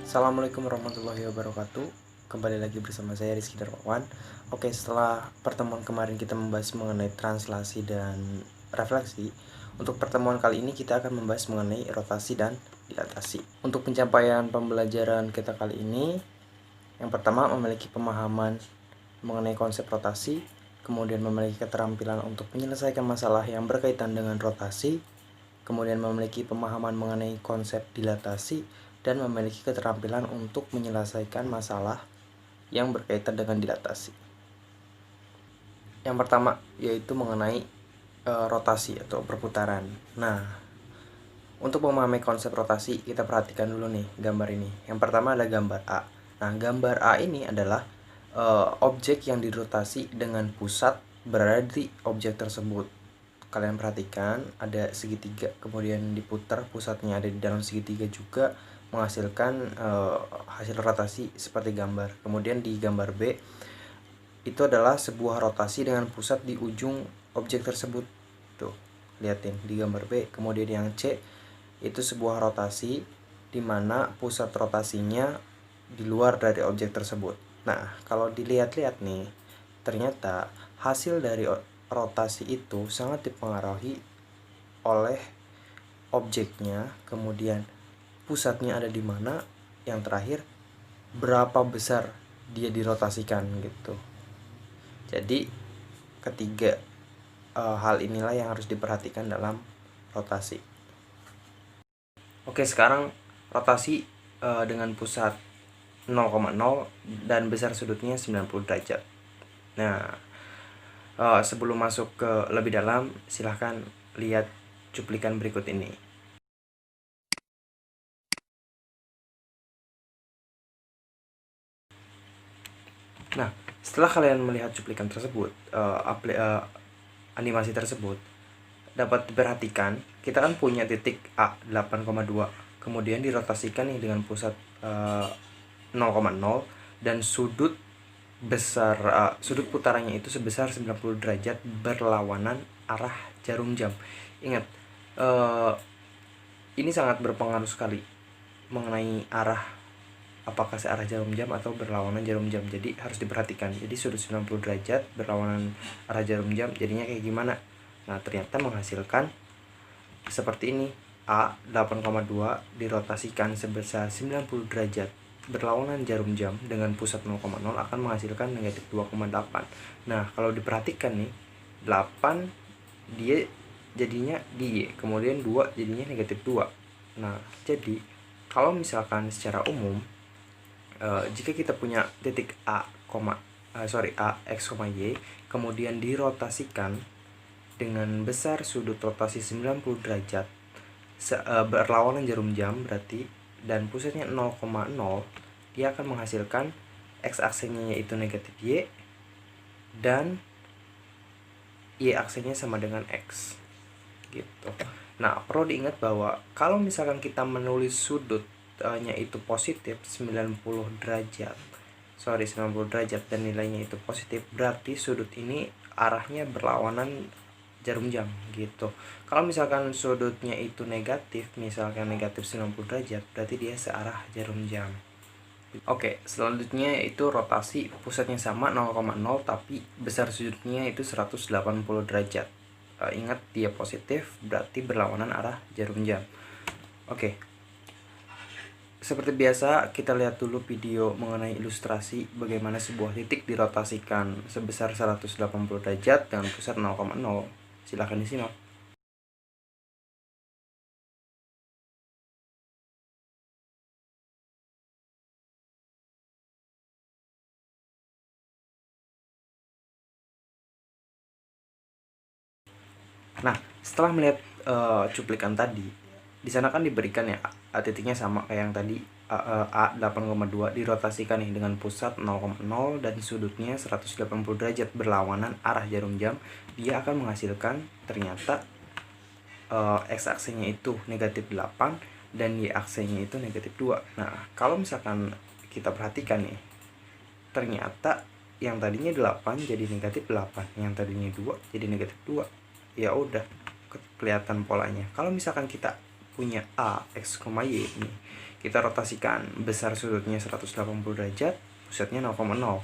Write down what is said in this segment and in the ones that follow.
Assalamualaikum warahmatullahi wabarakatuh. Kembali lagi bersama saya Rizky Darmawan. Oke, setelah pertemuan kemarin kita membahas mengenai translasi dan refleksi, untuk pertemuan kali ini kita akan membahas mengenai rotasi dan dilatasi. Untuk pencapaian pembelajaran kita kali ini, yang pertama memiliki pemahaman mengenai konsep rotasi, kemudian memiliki keterampilan untuk menyelesaikan masalah yang berkaitan dengan rotasi, kemudian memiliki pemahaman mengenai konsep dilatasi, dan memiliki keterampilan untuk menyelesaikan masalah yang berkaitan dengan dilatasi. Yang pertama yaitu mengenai rotasi atau perputaran. Nah, untuk memahami konsep rotasi, kita perhatikan dulu nih gambar ini. Yang pertama adalah gambar A. Nah, gambar A ini adalah objek yang dirotasi dengan pusat berada di objek tersebut. Kalian perhatikan ada segitiga, kemudian diputar, pusatnya ada di dalam segitiga juga, menghasilkan hasil rotasi seperti gambar. Kemudian di gambar B itu adalah sebuah rotasi dengan pusat di ujung objek tersebut. Tuh, liatin di gambar B. Kemudian yang C itu sebuah rotasi di mana pusat rotasinya di luar dari objek tersebut. Nah, kalau dilihat-lihat nih, ternyata hasil dari rotasi itu sangat dipengaruhi oleh objeknya, kemudian pusatnya ada di mana, yang terakhir berapa besar dia dirotasikan gitu. Jadi ketiga hal inilah yang harus diperhatikan dalam rotasi. Oke, sekarang rotasi dengan pusat 0,0 dan besar sudutnya 90 derajat. Nah, sebelum masuk ke lebih dalam, silahkan lihat cuplikan berikut ini. Nah, setelah kalian melihat cuplikan tersebut, animasi tersebut, dapat diperhatikan kita kan punya titik A 8,2, kemudian dirotasikan nih dengan pusat 0,0 dan sudut besar sudut putarannya itu sebesar 90 derajat berlawanan arah jarum jam. Ingat, ini sangat berpengaruh sekali mengenai arah, apakah searah jarum jam atau berlawanan jarum jam. Jadi harus diperhatikan. Jadi sudut 90 derajat berlawanan arah jarum jam jadinya kayak gimana? Nah, ternyata menghasilkan seperti ini. A 8,2 dirotasikan sebesar 90 derajat berlawanan jarum jam dengan pusat 0,0 akan menghasilkan negatif 2,8. Nah, kalau diperhatikan nih, 8 dia jadinya di Y, kemudian 2 jadinya negatif 2. Nah, jadi kalau misalkan secara umum, jika kita punya titik A, X, Y, kemudian dirotasikan dengan besar sudut rotasi 90 derajat berlawanan jarum jam berarti, dan pusatnya 0,0, dia akan menghasilkan X aksenya yaitu negatif Y dan Y aksenya sama dengan X gitu. Nah, perlu diingat bahwa kalau misalkan kita menulis sudutnya itu positif 90 derajat dan nilainya itu positif, berarti sudut ini arahnya berlawanan jarum jam gitu. Kalau misalkan sudutnya itu negatif, misalkan negatif 90 derajat, berarti dia searah jarum jam. Oke, selanjutnya itu rotasi, pusatnya sama 0,0 tapi besar sudutnya itu 180 derajat. Ingat dia positif, berarti berlawanan arah jarum jam. Oke, seperti biasa kita lihat dulu video mengenai ilustrasi bagaimana sebuah titik dirotasikan sebesar 180 derajat dengan pusat 0,0. Silahkan disimak. Nah, setelah melihat cuplikan tadi, di sana kan diberikan ya titiknya sama kayak yang tadi, A 8,2 dirotasikan nih dengan pusat 0,0 dan sudutnya 180 derajat berlawanan arah jarum jam, dia akan menghasilkan ternyata X aksenya itu negatif 8 dan Y aksenya itu negatif 2. Nah, kalau misalkan kita perhatikan nih, ternyata yang tadinya 8 jadi negatif 8, yang tadinya 2 jadi negatif 2. Ya udah, kelihatan polanya. Kalau misalkan kita punya A, X, Y nih, kita rotasikan, besar sudutnya 180 derajat, pusatnya 0,0.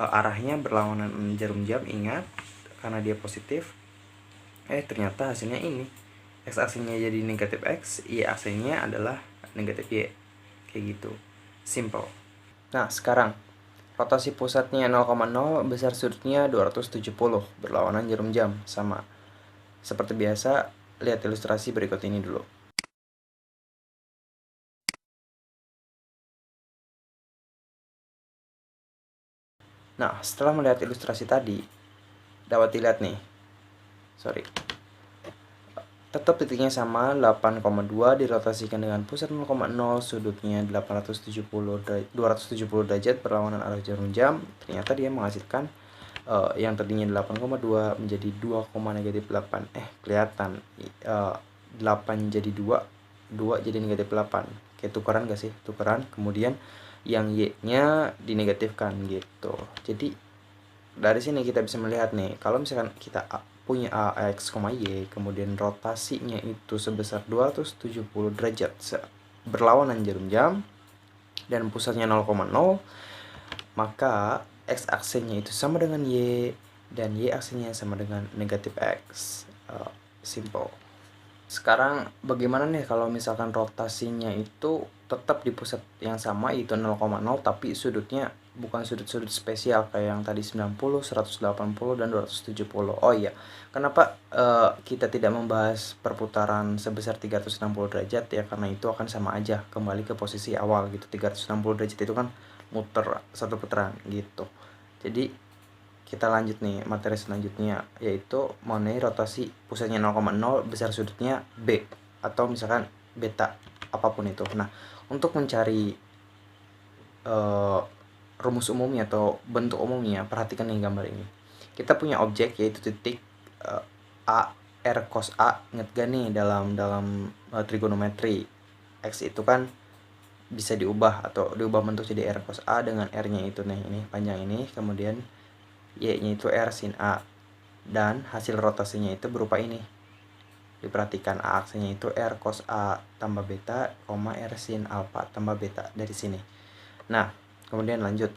Arahnya berlawanan jarum jam, ingat, karena dia positif. Ternyata hasilnya ini, X aksinya jadi negatif X, Y aksinya adalah negatif Y. Kayak gitu, simple. Nah sekarang rotasi pusatnya 0,0, besar sudutnya 270, berlawanan jarum jam, sama. Seperti biasa, lihat ilustrasi berikut ini dulu. Nah, setelah melihat ilustrasi tadi, dapat dilihat nih. Tetap titiknya sama, 8,2 dirotasikan dengan pusat 0,0, sudutnya 270 derajat berlawanan arah jarum jam. Ternyata dia menghasilkan yang tadinya 8,2 menjadi 2,-8. Kelihatan 8 jadi 2 jadi negatif 8. Kayak tukeran gak sih? Tukeran. Kemudian yang Y-nya dinegatifkan gitu. Jadi dari sini kita bisa melihat nih, kalau misalkan kita punya A, X, Y, kemudian rotasinya itu sebesar 270 derajat berlawanan jarum jam dan pusatnya 0,0, maka X aksinya itu sama dengan Y dan Y aksinya sama dengan negatif X. Simple. Sekarang bagaimana nih kalau misalkan rotasinya itu tetap di pusat yang sama, yaitu 0,0, tapi sudutnya bukan sudut-sudut spesial kayak yang tadi 90, 180, dan 270. Oh iya, kenapa kita tidak membahas perputaran sebesar 360 derajat ya? Karena itu akan sama aja, kembali ke posisi awal gitu. 360 derajat itu kan muter satu putaran gitu. Jadi kita lanjut nih materi selanjutnya, yaitu mengenai rotasi pusatnya 0,0, besar sudutnya B atau misalkan beta, apapun itu. Nah, untuk mencari rumus umumnya atau bentuk umumnya, perhatikan nih gambar ini. Kita punya objek yaitu titik A, R cos A. Ingat gak nih dalam trigonometri, X itu kan bisa diubah atau diubah bentuk jadi R cos A dengan R-nya itu nih, ini panjang ini, kemudian Y-nya itu R sin A, dan hasil rotasinya itu berupa ini. Diperhatikan, A aksinya itu R cos A tambah beta, R sin alpha tambah beta dari sini. Nah, kemudian lanjut.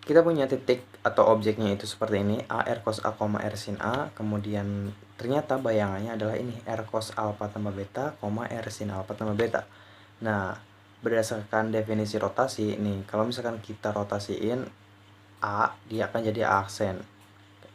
Kita punya titik atau objeknya itu seperti ini, A R cos A, R sin A. Kemudian ternyata bayangannya adalah ini, R cos alpha tambah beta, R sin alpha tambah beta. Nah, berdasarkan definisi rotasi nih, kalau misalkan kita rotasiin A, dia akan jadi A aksen.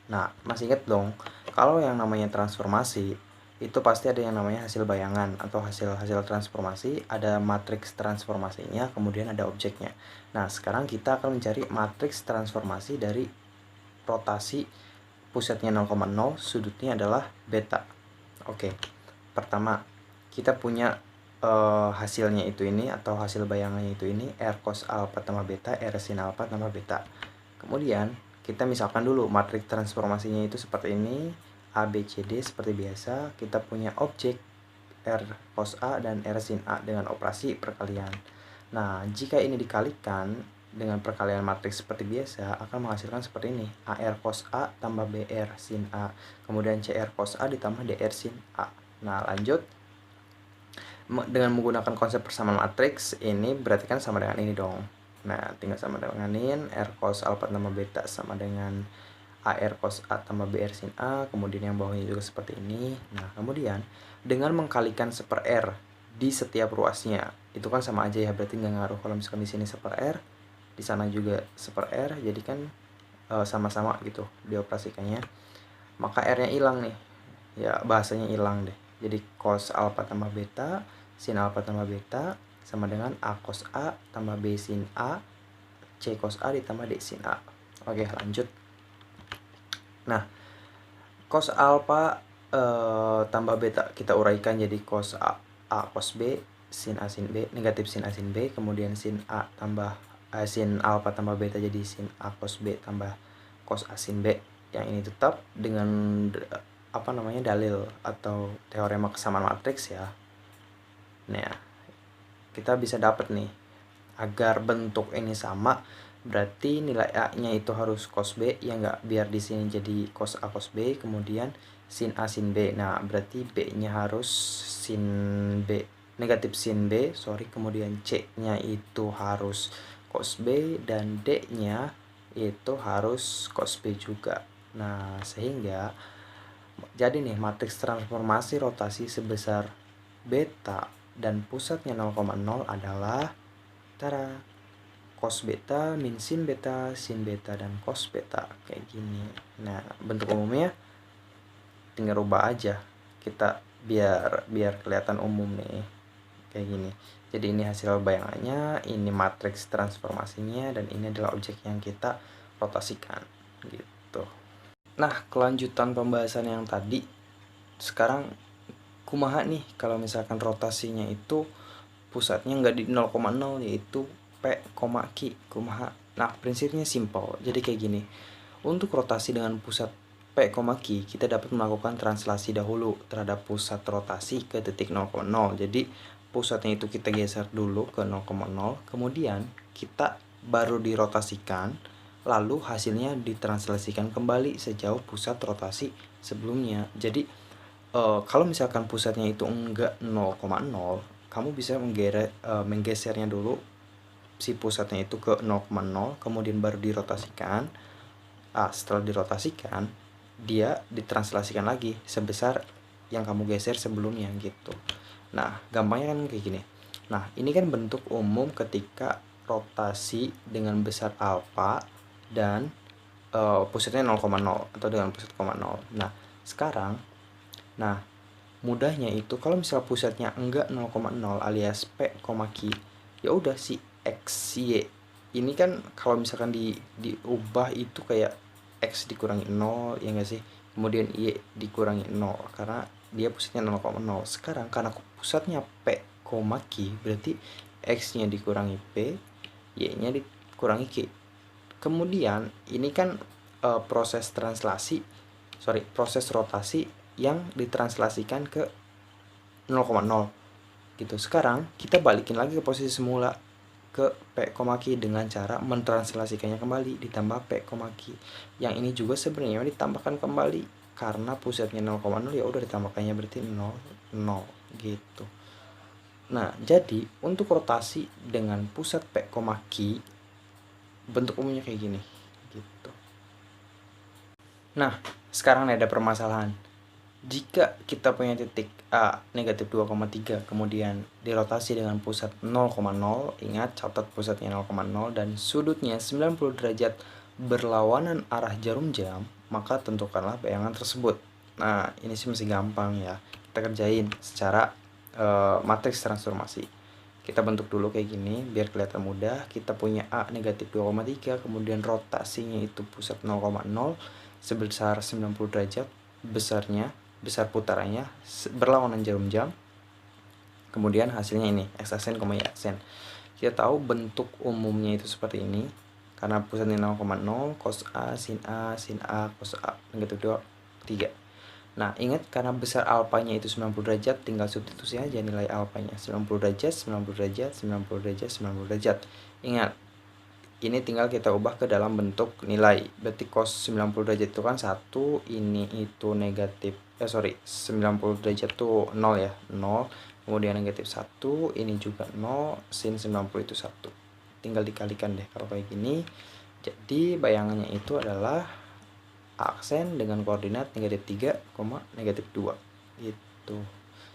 Nah, masih ingat dong, kalau yang namanya transformasi itu pasti ada yang namanya hasil bayangan atau hasil transformasi, ada matriks transformasinya, kemudian ada objeknya. Nah, sekarang kita akan mencari matriks transformasi dari rotasi pusatnya 0,0, sudutnya adalah beta. Oke. Pertama, kita punya hasilnya itu ini, atau hasil bayangannya itu ini, R cos alpha tambah beta, R sin alpha tambah beta. Kemudian kita misalkan dulu matriks transformasinya itu seperti ini, A, B, C, D seperti biasa. Kita punya objek R cos A dan R sin A dengan operasi perkalian. Nah, jika ini dikalikan dengan perkalian matriks seperti biasa, akan menghasilkan seperti ini, AR cos A tambah BR sin A, kemudian CR cos A ditambah DR sin A. Nah, lanjut. Dengan menggunakan konsep persamaan matriks, ini berarti kan sama dengan ini dong. Nah, tinggal sama denganin R cos alpha tambah beta sama dengan AR cos A tambah BR sin A, kemudian yang bawahnya juga seperti ini. Nah, kemudian dengan mengkalikan seper R di setiap ruasnya, itu kan sama aja ya, berarti nggak ngaruh kalau misalkan di sini seper R, di sana juga seper R, jadi kan sama-sama gitu dioperasikannya. Maka R-nya hilang nih, ya bahasanya hilang deh. Jadi cos alpha tambah beta, sin alpha tambah beta sama dengan A cos A tambah B sin A, C cos A ditambah D sin A. Oke, lanjut. Nah, cos alpha tambah beta kita uraikan jadi cos A cos B, sin A sin B, negatif sin A sin B, kemudian sin A tambah sin alpha tambah beta jadi sin A cos B tambah cos A sin B. Yang ini tetap dengan dalil atau teorema kesamaan matriks ya. Nah, kita bisa dapat nih, agar bentuk ini sama, berarti nilai A-nya itu harus cos B, ya enggak, biar di sini jadi cos A cos B, kemudian sin A sin B. Nah, berarti B-nya harus sin B, negatif sin B, kemudian C-nya itu harus cos B, dan D-nya itu harus cos B juga. Nah, sehingga jadi nih matriks transformasi rotasi sebesar beta dan pusatnya 0,0 adalah tara cos beta min sin beta, dan cos beta, kayak gini. Nah, bentuk umumnya tinggal rubah aja kita biar kelihatan umum nih, kayak gini. Jadi ini hasil bayangannya, ini matriks transformasinya, dan ini adalah objek yang kita rotasikan gitu. Nah, kelanjutan pembahasan yang tadi, sekarang kumaha nih kalau misalkan rotasinya itu pusatnya nggak di 0,0, yaitu P, Q, kumaha. Nah, prinsipnya simple. Jadi kayak gini. Untuk rotasi dengan pusat P, Q, kita dapat melakukan translasi dahulu terhadap pusat rotasi ke titik 0,0. Jadi pusatnya itu kita geser dulu ke 0,0, kemudian kita baru dirotasikan, lalu hasilnya ditranslasikan kembali sejauh pusat rotasi sebelumnya. Jadi kalau misalkan pusatnya itu enggak 0,0, kamu bisa menggesernya dulu si pusatnya itu ke 0,0, kemudian baru dirotasikan. Setelah dirotasikan, dia ditranslasikan lagi sebesar yang kamu geser sebelumnya gitu. Nah, gampangnya kan kayak gini. Nah, ini kan bentuk umum ketika rotasi dengan besar alfa dan pusatnya 0,0 atau dengan pusat 0,0. Nah, sekarang mudahnya itu kalau misal pusatnya enggak 0,0 alias P, Q, ya udah si X, Y ini kan kalau misalkan diubah itu kayak X dikurangi 0, ya enggak sih? Kemudian Y dikurangi 0 karena dia pusatnya 0,0. Sekarang karena pusatnya P, Q, berarti X-nya dikurangi P, Y-nya dikurangi Q. Kemudian ini kan proses rotasi yang ditranslasikan ke 0,0 gitu. Sekarang kita balikin lagi ke posisi semula ke P, Q dengan cara mentranslasikannya kembali ditambah P, Q. Yang ini juga sebenarnya ditambahkan kembali karena pusatnya 0,0, ya udah ditambahkannya berarti 0 gitu. Nah, jadi untuk rotasi dengan pusat P, Q bentuk umumnya kayak gini gitu. Nah, sekarang ada permasalahan. Jika kita punya titik A negatif 2,3 kemudian dirotasi dengan pusat 0,0, ingat catat pusatnya 0,0 dan sudutnya 90 derajat berlawanan arah jarum jam, maka tentukanlah bayangan tersebut. Nah, ini sih masih gampang ya. Kita kerjain secara matriks transformasi. Kita bentuk dulu kayak gini biar kelihatan mudah. Kita punya A negatif 2,3, kemudian rotasinya itu pusat 0,0 sebesar 90 derajat, besar putarannya berlawanan jarum jam. Kemudian hasilnya ini X aksen, Y aksen. Kita tahu bentuk umumnya itu seperti ini karena pusatnya 0,0, cos A, sin A, cos A, negatif 2, 3. Nah, ingat karena besar alfanya itu 90 derajat, tinggal substitusi aja nilai alfanya. 90 derajat, 90 derajat, 90 derajat, 90 derajat. Ingat, ini tinggal kita ubah ke dalam bentuk nilai. Berarti cos 90 derajat itu kan 1, ini itu negatif 90 derajat itu 0 ya, 0. Kemudian negatif 1, ini juga 0, sin 90 itu 1. Tinggal dikalikan deh kalau kayak gini. Jadi bayangannya itu adalah aksen dengan koordinat negatif 3, negatif 2 gitu.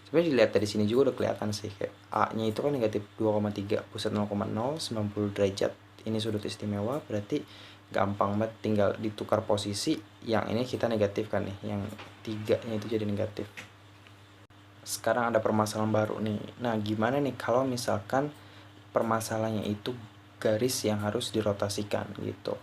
Sebenarnya dilihat dari sini juga udah kelihatan sih, kayak A-nya itu kan negatif 2,3, pusat 0,0, 90 derajat. Ini sudut istimewa, berarti gampang banget tinggal ditukar posisi. Yang ini kita negatifkan nih, yang 3-nya itu jadi negatif. Sekarang ada permasalahan baru nih. Nah, gimana nih kalau misalkan permasalahannya itu garis yang harus dirotasikan gitu.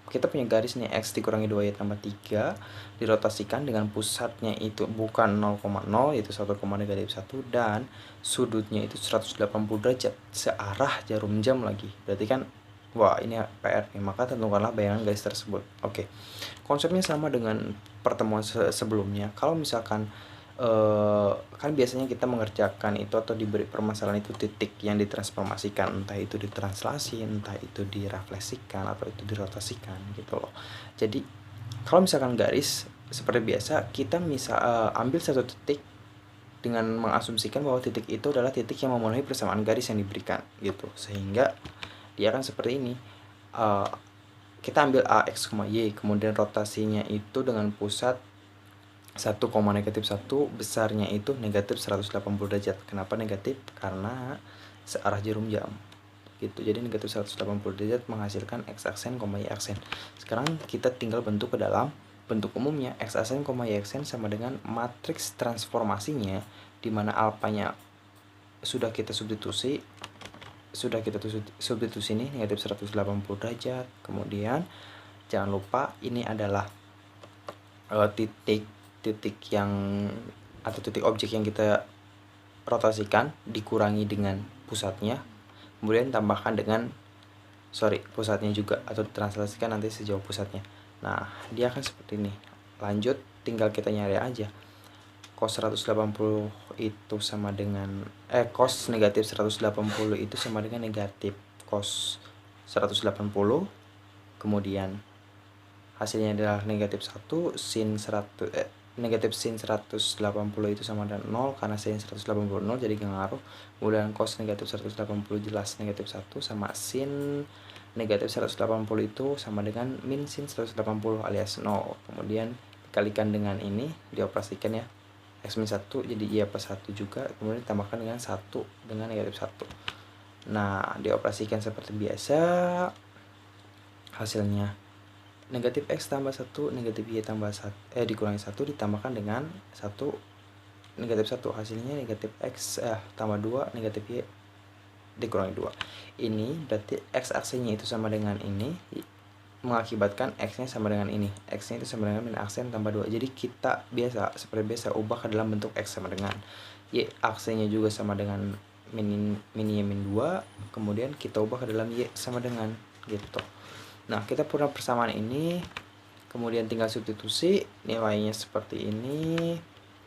Kita punya garis nih, X dikurangi 2Y tambah 3 dirotasikan dengan pusatnya itu bukan 0,0, yaitu 1, negatif 1, dan sudutnya itu 180 derajat searah jarum jam lagi. Berarti kan wah, ini PR nih, maka tentukanlah bayangan garis tersebut. Oke. Konsepnya sama dengan pertemuan sebelumnya. Kalau misalkan kan biasanya kita mengerjakan itu atau diberi permasalahan itu titik yang ditransformasikan, entah itu ditranslasi, entah itu direfleksikan, atau itu dirotasikan gitu loh. Jadi kalau misalkan garis seperti biasa, kita ambil satu titik dengan mengasumsikan bahwa titik itu adalah titik yang memenuhi persamaan garis yang diberikan gitu, sehingga dia akan seperti ini. Kita ambil AX, Y, kemudian rotasinya itu dengan pusat 1, -1, besarnya itu negatif 180 derajat. Kenapa negatif? Karena searah jarum jam gitu. Jadi negatif 180 derajat menghasilkan X aksen, Y aksen. Sekarang kita tinggal bentuk ke dalam bentuk umumnya. X aksen, Y aksen sama dengan matriks transformasinya, di mana alfanya sudah kita substitusi nih, negatif 180 derajat. Kemudian jangan lupa ini adalah titik yang atau titik objek yang kita rotasikan dikurangi dengan pusatnya, kemudian tambahkan dengan pusatnya juga, atau ditranslasikan nanti sejauh pusatnya. Nah, dia akan seperti ini. Lanjut, tinggal kita nyari aja. Cos 180 itu sama dengan cos negatif 180 itu sama dengan negatif cos 180. Kemudian hasilnya adalah negatif 1, negatif sin 180 itu sama dengan 0, karena sin 180 0, jadi gak ngaruh. Kemudian cos negatif 180 jelas negatif 1, sama sin negatif 180 itu sama dengan min sin 180 alias 0. Kemudian dikalikan dengan ini, dioperasikan ya, X min 1 jadi Y plus 1 juga, kemudian ditambahkan dengan 1 dengan negatif 1. Nah, dioperasikan seperti biasa, hasilnya negatif X tambah 1, negatif Y tambah 1, dikurangi 1, ditambahkan dengan 1, negatif 1, hasilnya negatif X tambah 2, negatif Y dikurangi 2. Ini berarti X aksennya itu sama dengan ini, mengakibatkan X nya sama dengan ini, X nya itu sama dengan min aksen tambah 2. Jadi kita seperti biasa ubah ke dalam bentuk X sama dengan Y aksennya juga sama dengan min Y min 2, kemudian kita ubah ke dalam Y sama dengan gitu. Nah, kita punya persamaan ini, kemudian tinggal substitusi, nilainya seperti ini,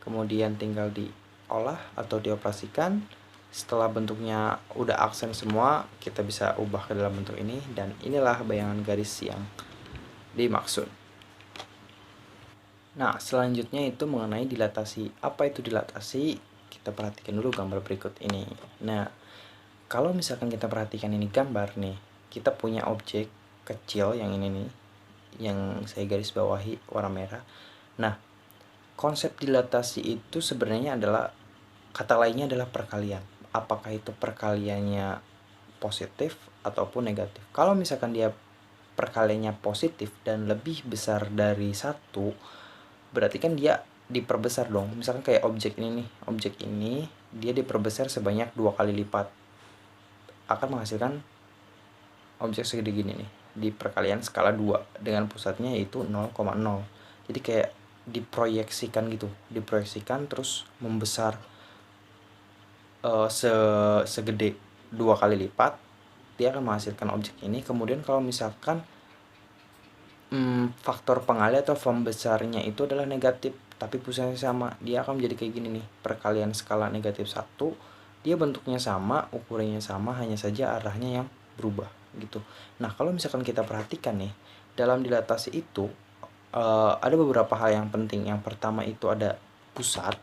kemudian tinggal diolah atau dioperasikan. Setelah bentuknya udah aksen semua, kita bisa ubah ke dalam bentuk ini, dan inilah bayangan garis yang dimaksud. Nah, selanjutnya itu mengenai dilatasi. Apa itu dilatasi? Kita perhatikan dulu gambar berikut ini. Nah, kalau misalkan kita perhatikan ini gambar nih, kita punya objek kecil yang ini nih, yang saya garis bawahi warna merah. Nah, konsep dilatasi itu sebenarnya adalah, kata lainnya adalah perkalian. Apakah itu perkaliannya positif ataupun negatif. Kalau misalkan dia perkaliannya positif dan lebih besar dari 1, berarti kan dia diperbesar dong. Misalkan kayak objek ini nih, objek ini dia diperbesar sebanyak 2 kali lipat, akan menghasilkan objek segede gini nih, di perkalian skala 2 dengan pusatnya yaitu 0,0. Jadi kayak diproyeksikan gitu, terus membesar segede 2 kali lipat, dia akan menghasilkan objek ini. Kemudian kalau misalkan faktor pengali atau pembesarnya itu adalah negatif, tapi pusatnya sama, dia akan menjadi kayak gini nih, perkalian skala negatif 1, dia bentuknya sama, ukurannya sama, hanya saja arahnya yang berubah gitu. Nah, kalau misalkan kita perhatikan nih, dalam dilatasi itu ada beberapa hal yang penting. Yang pertama itu ada pusat,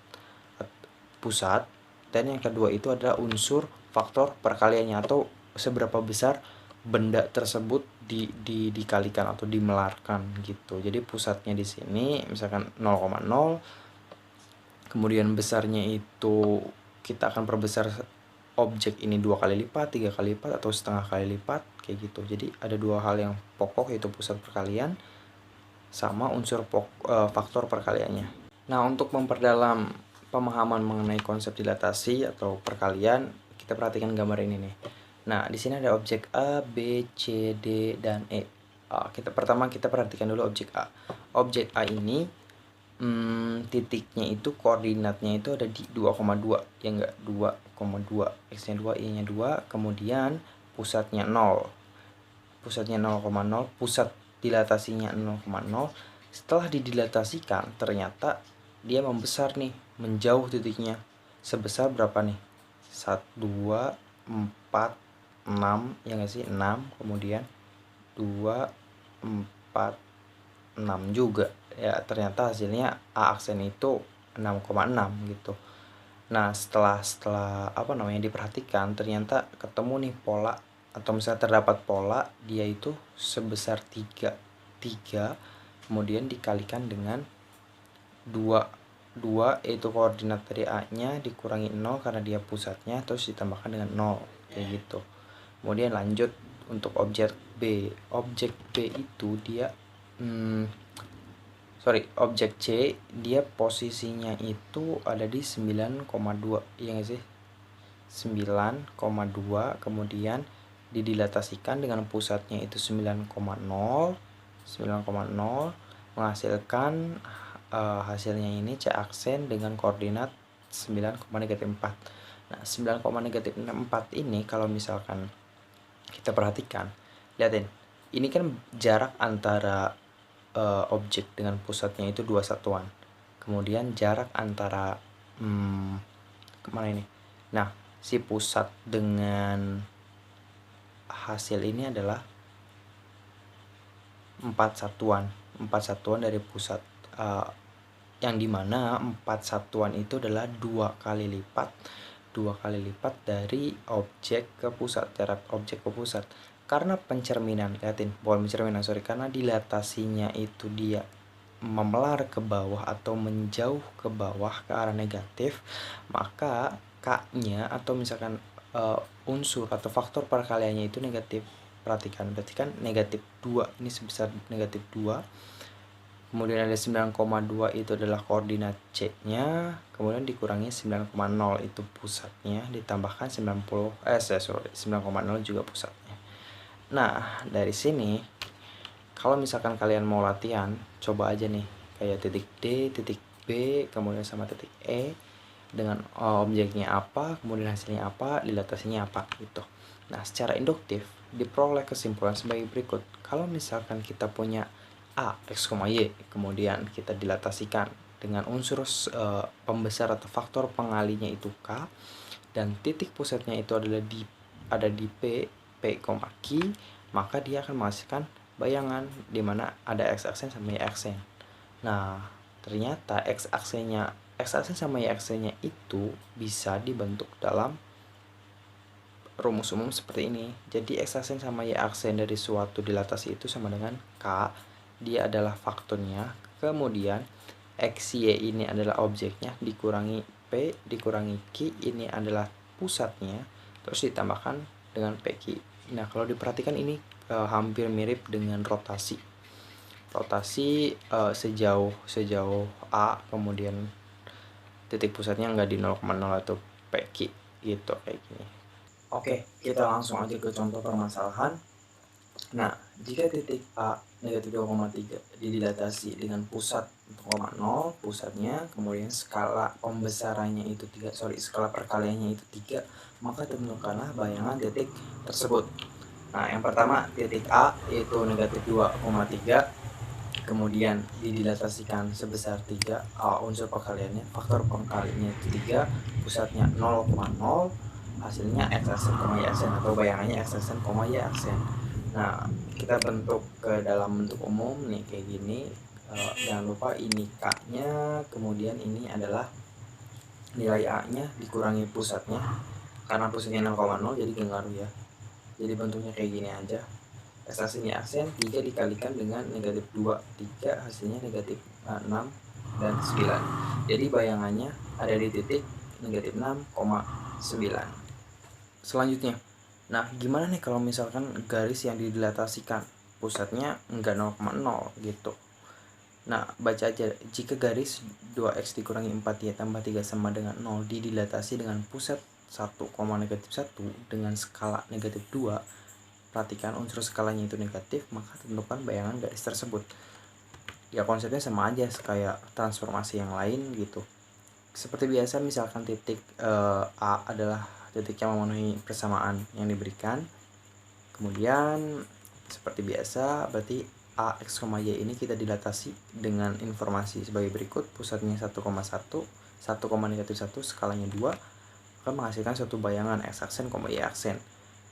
dan yang kedua itu adalah unsur faktor perkaliannya, atau seberapa besar benda tersebut dikalikan atau dimelarkan gitu. Jadi pusatnya di sini misalkan 0,0, kemudian besarnya itu kita akan perbesar objek ini 2 kali lipat, 3 kali lipat, atau setengah kali lipat kayak gitu. Jadi ada 2 hal yang pokok, yaitu pusat perkalian sama unsur faktor perkaliannya. Nah, untuk memperdalam pemahaman mengenai konsep dilatasi atau perkalian, kita perhatikan gambar ini nih. Nah, di sini ada objek A, B, C, D, dan E. Kita perhatikan dulu objek A. Objek A ini titiknya itu, koordinatnya itu ada di 2,2, ya enggak, 2,2, X nya 2, Y nya 2, kemudian pusatnya 0, pusat dilatasinya 0,0. Setelah didilatasikan, ternyata dia membesar nih, menjauh titiknya. Sebesar berapa nih? 1, 2, 4, 6, ya nggak sih? 6, kemudian 2, 4, 6 juga. Ya ternyata hasilnya A aksen itu 6,6 gitu. Nah setelah diperhatikan, ternyata ketemu nih pola, atau misalnya terdapat pola dia itu sebesar 3 kemudian dikalikan dengan 2 yaitu koordinat dari A nya dikurangi 0 karena dia pusatnya, terus ditambahkan dengan 0 kayak gitu. Kemudian lanjut untuk objek B. Objek B itu dia objek C dia posisinya itu ada di 9,2, iya nggak sih? 9,2, kemudian didilatasikan dengan pusatnya itu 9,0 menghasilkan hasilnya ini C aksen dengan koordinat 9,-4. Nah 9,-4 ini kalau misalkan kita perhatikan, lihatin, ini kan jarak antara objek dengan pusatnya itu 2 satuan. Kemudian jarak antara kemana ini? Nah si pusat dengan hasil ini adalah 4 satuan dari pusat, yang dimana 4 satuan itu adalah 2 kali lipat dari objek ke pusat, jarak objek ke pusat. Karena pencerminan, lihatin, bukan pencerminan, karena dilatasinya itu dia memelar ke bawah atau menjauh ke bawah ke arah negatif, maka K-nya atau misalkan unsur atau faktor perkaliannya itu negatif. Perhatikan, berarti kan negatif 2, ini sebesar negatif 2. Kemudian ada 9,2 itu adalah koordinat C-nya, kemudian dikurangi 9,0 itu pusatnya, ditambahkan 9,0 juga pusatnya. Nah, dari sini kalau misalkan kalian mau latihan, coba aja nih kayak titik D, titik B, kemudian sama titik E dengan objeknya apa, kemudian hasilnya apa, dilatasinya apa gitu. Nah, secara induktif diperoleh kesimpulan sebagai berikut. Kalau misalkan kita punya A, X, Y, kemudian kita dilatasikan dengan unsur pembesar atau faktor pengalinya itu K, dan titik pusatnya itu ada di P, Q, maka dia akan menghasilkan bayangan di mana ada X aksen sama Y aksen. Nah, ternyata X aksen sama Y aksennya itu bisa dibentuk dalam rumus umum seperti ini. Jadi X aksen sama Y aksen dari suatu dilatasi itu sama dengan K, dia adalah faktornya, kemudian X, Y ini adalah objeknya, dikurangi P, dikurangi Q, ini adalah pusatnya, terus ditambahkan dengan PQ. Nah, kalau diperhatikan ini hampir mirip dengan rotasi sejauh A, kemudian titik pusatnya nggak di 0,0 atau PQ gitu, kayak gini. Oke, kita langsung aja ke contoh permasalahan. Nah, jika titik A negatif 2,3 didilatasi dengan pusat 0,0 pusatnya, kemudian skala pembesarannya itu skala perkaliannya itu 3, maka tentukanlah bayangan titik tersebut. Nah, yang pertama titik A itu negatif 2,3, kemudian didilatasikan sebesar 3, unsur perkaliannya, faktor pengkalinya itu 3, pusatnya 0,0, hasilnya X aksen, Y aksen, atau bayangannya X aksen, Y aksen. Nah, kita bentuk ke dalam bentuk umum nih kayak gini. Jangan lupa ini K-nya, kemudian ini adalah nilai A-nya dikurangi pusatnya. Karena pusatnya 0,0 jadi gak ngaruh ya. Jadi bentuknya kayak gini aja. X aksen Y aksen 3 dikalikan dengan negatif 2, 3 hasilnya negatif 6 dan 9. Jadi bayangannya ada di titik negatif 6,9. Selanjutnya, nah gimana nih kalau misalkan garis yang didilatasikan pusatnya enggak 0,0 gitu. Nah, baca aja, jika garis 2x dikurangi 4y tambah 3 sama dengan 0 didilatasi dengan pusat 1, negatif 1 dengan skala negatif 2, perhatikan unsur skalanya itu negatif, maka tentukan bayangan garis tersebut. Ya konsepnya sama aja kayak transformasi yang lain gitu. Seperti biasa, misalkan titik A adalah titik yang memenuhi persamaan yang diberikan. Kemudian seperti biasa berarti A X, Y ini kita dilatasi dengan informasi sebagai berikut. Pusatnya 1,1, 1, negatif 1, skalanya 2, akan menghasilkan suatu bayangan X aksen, Y aksen.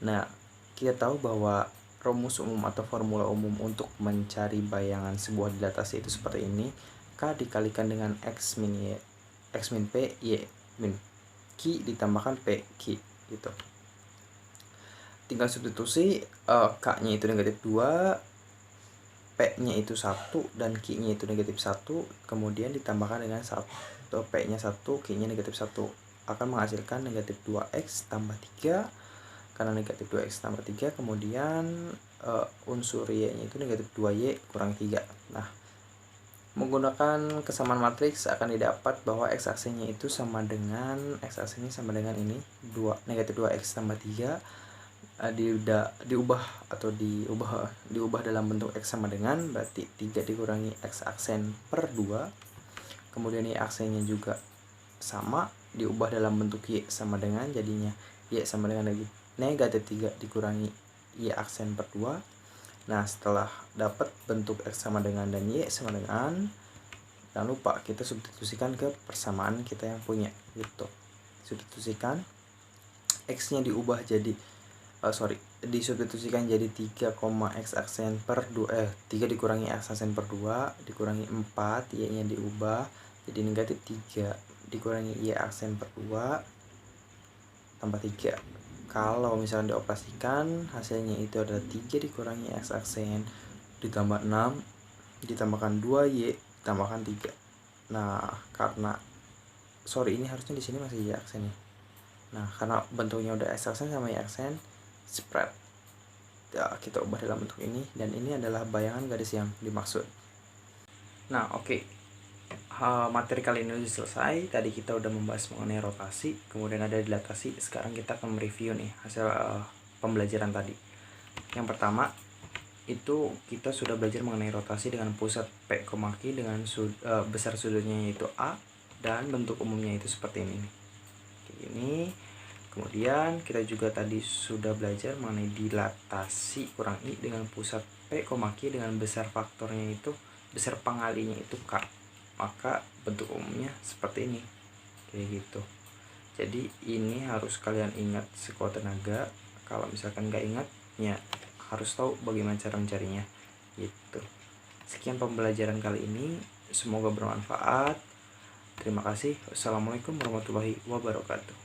Nah, kita tahu bahwa rumus umum atau formula umum untuk mencari bayangan sebuah dilatasi itu seperti ini. K dikalikan dengan X min P, Y min Q ditambahkan P Q gitu. Tinggal substitusi, K-nya itu negatif 2, P-nya itu 1, dan Q-nya itu negatif 1, kemudian ditambahkan dengan 1, P-nya 1, Q-nya negatif 1, akan menghasilkan negatif 2X tambah 3, karena negatif 2X tambah 3, kemudian unsur Y-nya itu negatif 2Y kurang 3. Nah, menggunakan kesamaan matriks akan didapat bahwa X aksennya itu sama dengan, X aksennya sama dengan ini, negatif 2X tambah 3, diubah dalam bentuk X sama dengan, berarti 3 dikurangi X aksen per 2, kemudian Y aksennya juga sama, diubah dalam bentuk Y sama dengan, jadinya Y sama dengan negatif 3 dikurangi Y aksen per 2. Nah, setelah dapat bentuk X sama dengan dan Y sama dengan, jangan lupa kita substitusikan ke persamaan kita yang punya gitu. Substitusikan, X nya diubah jadi disubstitusikan jadi 3, X aksen per 2, 3 dikurangi X aksen per 2 dikurangi 4, Y nya diubah jadi negatif 3 dikurangi Y aksen per 2 tambah 3. Kalau misalnya dioperasikan, hasilnya itu adalah 3 dikurangi X aksen ditambah 6 ditambahkan 2Y ditambahkan 3. Nah, karena ini harusnya di sini masih Y aksen ya. Nah, karena bentuknya udah X aksen sama Y aksen, spread ya, kita ubah dalam bentuk ini, dan ini adalah bayangan garis yang dimaksud. Nah, oke. Materi kali ini sudah selesai. Tadi kita udah membahas mengenai rotasi, kemudian ada dilatasi. Sekarang kita akan mereview nih hasil pembelajaran tadi. Yang pertama itu kita sudah belajar mengenai rotasi dengan pusat P, Q dengan besar sudutnya yaitu A, dan bentuk umumnya itu seperti ini. Kayak gini. Kemudian kita juga tadi sudah belajar mengenai dilatasi kurang I dengan pusat P, Q dengan besar faktornya itu, besar pengalinya itu K. Maka bentuk umumnya seperti ini. Kayak gitu. Jadi ini harus kalian ingat sekuat tenaga. Kalau misalkan nggak ingat, ya harus tahu bagaimana cara mencarinya gitu. Sekian pembelajaran kali ini, semoga bermanfaat. Terima kasih. Wassalamualaikum warahmatullahi wabarakatuh.